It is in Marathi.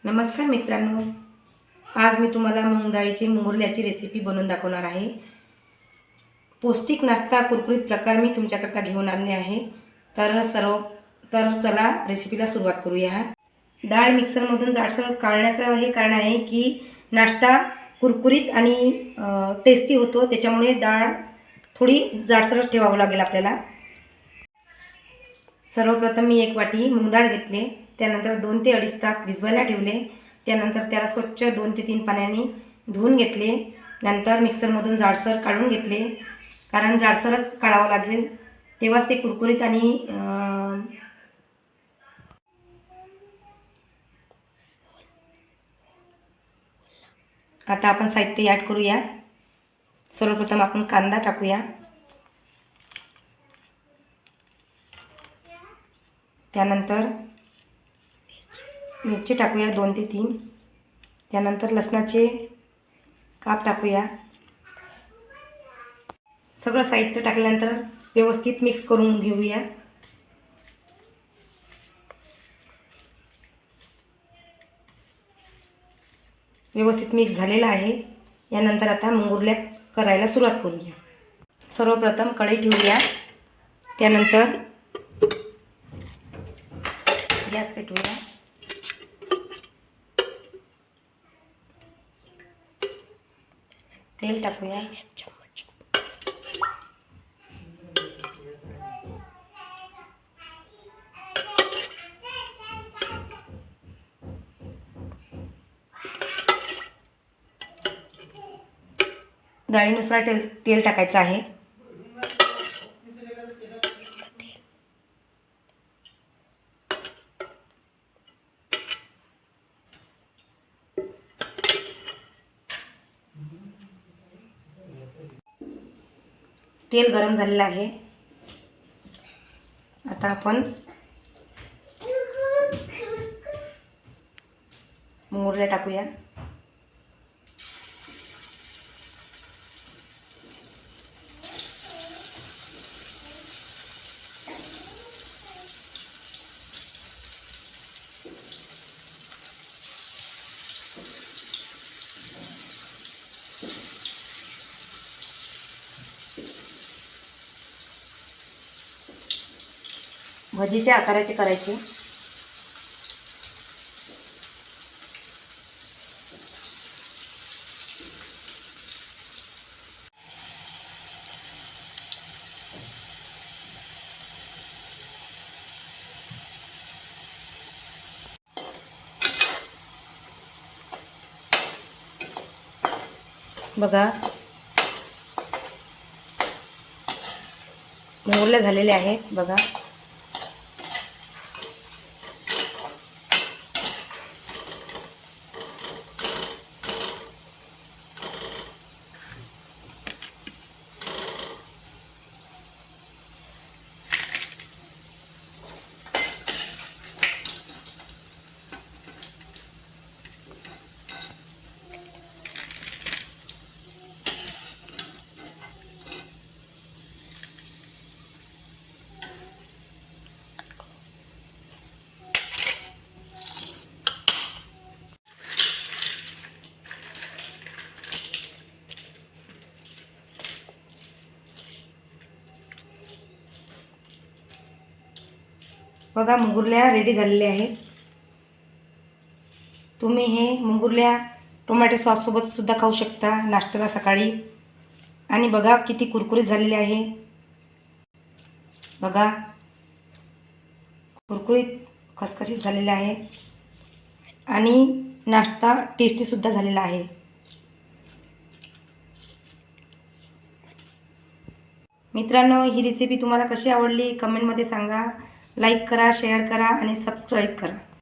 नमस्कार मित्रांनो, आज मी तुम्हाला मूग डाळीची मुरल्याची रेसिपी बनवून दाखवणार आहे। पौष्टिक नाश्ता कुरकुरीत प्रकार मी तुमच्याकरता घेऊन आले आहे। तर चला रेसिपीला सुरुवात करूया। डाळ मिक्सरमधून जाडसर काढण्याचं हे कारण आहे की नाश्ता कुरकुरीत आणि टेस्टी होतो, त्याच्यामुळे डाळ थोडी जाडसरच ठेवावी लागेल आपल्याला। सर्वप्रथम मी एक वाटी मूग डाळ घेतले, त्यानंतर 2 ते 2.5 तास भिजवायला ठेवले। त्यानंतर त्याला स्वच्छ 2 ते 3 पाण्याने धुवून घेतले। नंतर मिक्सरमधून जाडसर काढून घेतले, कारण जाडसरच काढावं लागेल, तेव्हाच ते कुरकुरीत आणि आता आपण साहित्य ॲड करूया। सर्वप्रथम आपण कांदा टाकूया, त्यानंतर मिरची टाकूया 2 ते 3, त्यानंतर लसणाचे काप टाकूया। सगळं साहित्य टाकल्यानंतर व्यवस्थित मिक्स करून घेऊया। व्यवस्थित मिक्स झालेला आहे। यानंतर आता मुरल्या करायला सुरुवात करूया। सर्वप्रथम कढई ठेवूया, त्यानंतर गॅस पेटवूया। तेल टाकूया, डाळीनुसार तेल टाकायचं आहे। तेल गरम झालेलं आहे। आता आपण मुरल्या टाकूया। भजीच्या आकाराचे करायचे। बघा, मुरल्या झालेले आहेत बघा। बघा, मुरल्या रेडी झालेल्या आहेत। तुम्ही हे मुरल्या टोमॅटो सॉस सोबत सुद्धा खाऊ शकता नाश्त्याला सकाळी। आणि बघा किती कुरकुरीत झालेले आहे। बघा, कुरकुरीत खसखसीत झालेले आहे आणि नाश्ता टेस्टी सुद्धा झालेला आहे। मित्रांनो, ही रेसिपी तुम्हाला कशी आवडली कमेंटमध्ये सांगा। लाईक करा, शेअर करा आणि सबस्क्राईब करा।